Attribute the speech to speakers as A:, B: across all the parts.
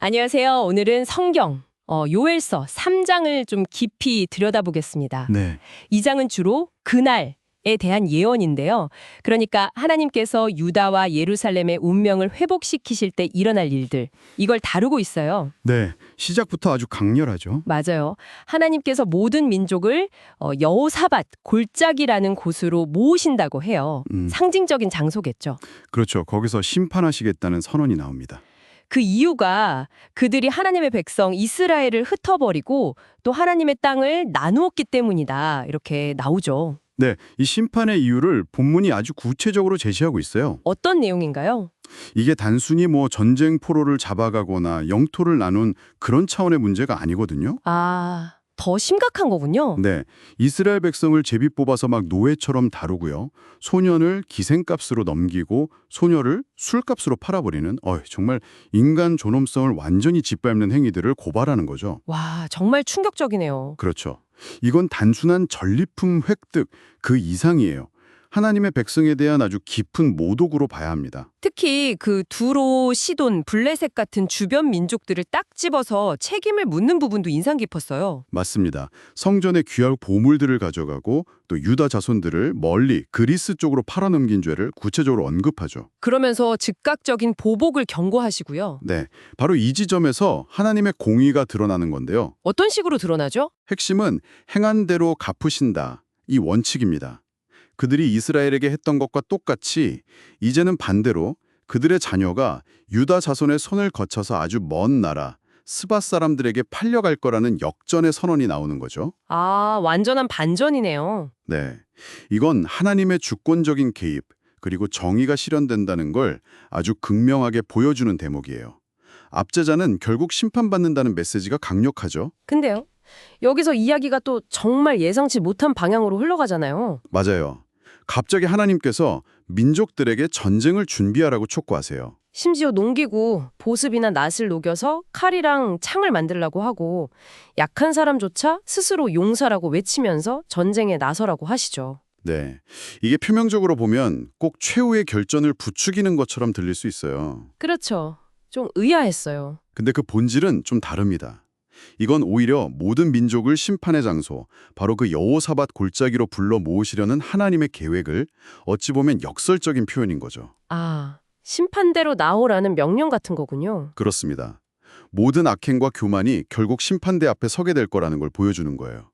A: 안녕하세요. 오늘은 성경, 요엘서 3장을 좀 깊이 들여다보겠습니다.
B: 네,
A: 이 장은 주로 그날에 대한 예언인데요. 그러니까 하나님께서 유다와 예루살렘의 운명을 회복시키실 때 일어날 일들, 이걸 다루고 있어요.
B: 네. 시작부터 아주 강렬하죠.
A: 맞아요. 하나님께서 모든 민족을 여호사밧, 골짜기라는 곳으로 모으신다고 해요. 상징적인 장소겠죠.
B: 그렇죠. 거기서 심판하시겠다는 선언이 나옵니다.
A: 그 이유가 그들이 하나님의 백성 이스라엘을 흩어버리고 또 하나님의 땅을 나누었기 때문이다. 이렇게 나오죠.
B: 네, 이 심판의 이유를 본문이 아주 구체적으로 제시하고 있어요.
A: 어떤 내용인가요?
B: 이게 단순히 전쟁 포로를 잡아가거나 영토를 나눈 그런 차원의 문제가 아니거든요.
A: 아, 더 심각한 거군요.
B: 네, 이스라엘 백성을 제비 뽑아서 막 노예처럼 다루고요. 소년을 기생값으로 넘기고 소녀를 술값으로 팔아버리는 정말 인간 존엄성을 완전히 짓밟는 행위들을 고발하는 거죠.
A: 와, 정말 충격적이네요.
B: 그렇죠. 이건 단순한 전리품 획득 그 이상이에요. 하나님의 백성에 대한 아주 깊은 모독으로 봐야 합니다.
A: 특히 그 두로, 시돈, 블레셋 같은 주변 민족들을 딱 집어서 책임을 묻는 부분도 인상 깊었어요.
B: 맞습니다. 성전의 귀한 보물들을 가져가고 또 유다 자손들을 멀리 그리스 쪽으로 팔아넘긴 죄를 구체적으로 언급하죠.
A: 그러면서 즉각적인 보복을 경고하시고요.
B: 네, 바로 이 지점에서 하나님의 공의가 드러나는 건데요.
A: 어떤 식으로 드러나죠?
B: 핵심은 행한 대로 갚으신다. 이 원칙입니다. 그들이 이스라엘에게 했던 것과 똑같이 이제는 반대로 그들의 자녀가 유다 자손의 손을 거쳐서 아주 먼 나라 스밧 사람들에게 팔려갈 거라는 역전의 선언이 나오는 거죠.
A: 아, 완전한 반전이네요.
B: 네, 이건 하나님의 주권적인 개입 그리고 정의가 실현된다는 걸 아주 극명하게 보여주는 대목이에요. 압제자는 결국 심판받는다는 메시지가 강력하죠.
A: 근데요, 여기서 이야기가 또 정말 예상치 못한 방향으로 흘러가잖아요.
B: 맞아요. 갑자기 하나님께서 민족들에게 전쟁을 준비하라고 촉구하세요.
A: 심지어 농기구, 보습이나 낫을 녹여서 칼이랑 창을 만들라고 하고 약한 사람조차 스스로 용사라고 외치면서 전쟁에 나서라고 하시죠.
B: 네, 이게 표면적으로 보면 꼭 최후의 결전을 부추기는 것처럼 들릴 수 있어요.
A: 그렇죠. 좀 의아했어요.
B: 근데 그 본질은 좀 다릅니다. 이건 오히려 모든 민족을 심판의 장소, 바로 그 여호사밧 골짜기로 불러 모으시려는 하나님의 계획을 어찌 보면 역설적인 표현인 거죠.
A: 아, 심판대로 나오라는 명령 같은 거군요.
B: 그렇습니다. 모든 악행과 교만이 결국 심판대 앞에 서게 될 거라는 걸 보여주는 거예요.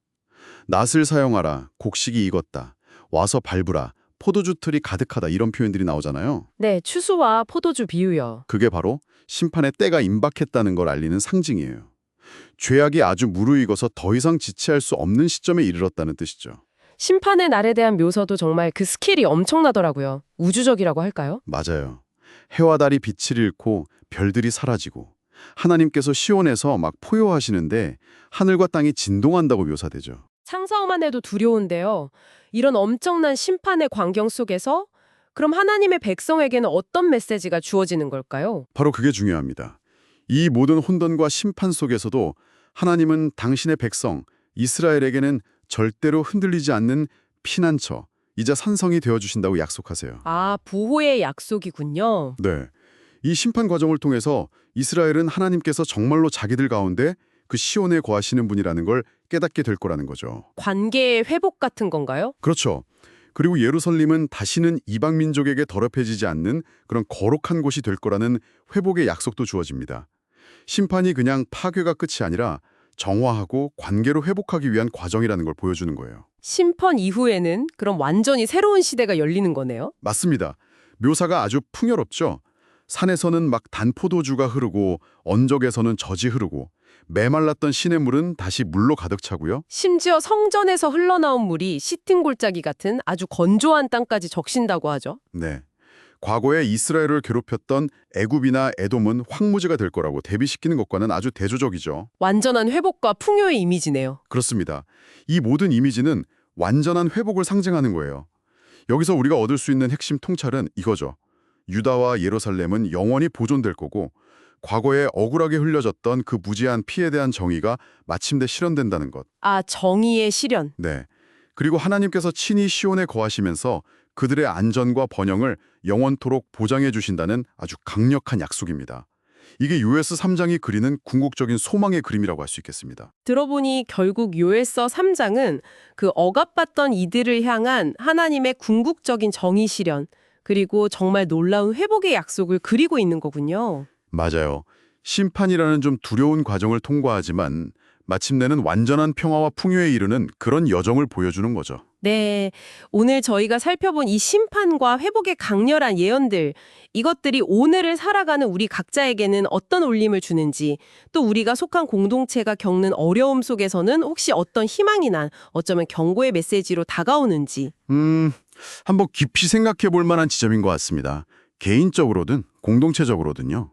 B: 낫을 사용하라, 곡식이 익었다, 와서 밟으라, 포도주 틀이 가득하다 이런 표현들이 나오잖아요.
A: 네, 추수와 포도주 비유요.
B: 그게 바로 심판의 때가 임박했다는 걸 알리는 상징이에요. 죄악이 아주 무르익어서 더 이상 지체할 수 없는 시점에 이르렀다는 뜻이죠.
A: 심판의 날에 대한 묘사도 정말 그 스케일이 엄청나더라고요. 우주적이라고 할까요?
B: 맞아요. 해와 달이 빛을 잃고 별들이 사라지고 하나님께서 시온에서 막 포효하시는데 하늘과 땅이 진동한다고 묘사되죠.
A: 상상만 해도 두려운데요. 이런 엄청난 심판의 광경 속에서 그럼 하나님의 백성에게는 어떤 메시지가 주어지는 걸까요?
B: 바로 그게 중요합니다. 이 모든 혼돈과 심판 속에서도 하나님은 당신의 백성 이스라엘에게는 절대로 흔들리지 않는 피난처, 이자 산성이 되어주신다고 약속하세요.
A: 아, 보호의 약속이군요.
B: 네, 이 심판 과정을 통해서 이스라엘은 하나님께서 정말로 자기들 가운데 그 시온에 거하시는 분이라는 걸 깨닫게 될 거라는 거죠.
A: 관계의 회복 같은 건가요?
B: 그렇죠. 그리고 예루살렘은 다시는 이방 민족에게 더럽혀지지 않는 그런 거룩한 곳이 될 거라는 회복의 약속도 주어집니다. 심판이 그냥 파괴가 끝이 아니라 정화하고 관계로 회복하기 위한 과정이라는 걸 보여주는 거예요.
A: 심판 이후에는 그럼 완전히 새로운 시대가 열리는 거네요?
B: 맞습니다. 묘사가 아주 풍요롭죠. 산에서는 막 단포도주가 흐르고 언덕에서는 젖이 흐르고 메말랐던 시냇물은 다시 물로 가득 차고요.
A: 심지어 성전에서 흘러나온 물이 시튼 골짜기 같은 아주 건조한 땅까지 적신다고 하죠.
B: 네. 과거에 이스라엘을 괴롭혔던 애굽이나 에돔은 황무지가 될 거라고 대비시키는 것과는 아주 대조적이죠.
A: 완전한 회복과 풍요의 이미지네요.
B: 그렇습니다. 이 모든 이미지는 완전한 회복을 상징하는 거예요. 여기서 우리가 얻을 수 있는 핵심 통찰은 이거죠. 유다와 예루살렘은 영원히 보존될 거고 과거에 억울하게 흘려졌던 그 무지한 피에 대한 정의가 마침내 실현된다는 것.
A: 아, 정의의 실현.
B: 네. 그리고 하나님께서 친히 시온에 거하시면서 그들의 안전과 번영을 영원토록 보장해 주신다는 아주 강력한 약속입니다. 이게 요에스 3장이 그리는 궁극적인 소망의 그림이라고 할 수 있겠습니다.
A: 들어보니 결국 요엘서 3장은 그 억압받던 이들을 향한 하나님의 궁극적인 정의 실현, 그리고 정말 놀라운 회복의 약속을 그리고 있는 거군요.
B: 맞아요. 심판이라는 좀 두려운 과정을 통과하지만 마침내는 완전한 평화와 풍요에 이르는 그런 여정을 보여주는 거죠.
A: 네, 오늘 저희가 살펴본 이 심판과 회복의 강렬한 예언들, 이것들이 오늘을 살아가는 우리 각자에게는 어떤 울림을 주는지, 또 우리가 속한 공동체가 겪는 어려움 속에서는 혹시 어떤 희망이나 어쩌면 경고의 메시지로 다가오는지.
B: 한번 깊이 생각해 볼 만한 지점인 것 같습니다. 개인적으로든 공동체적으로든요.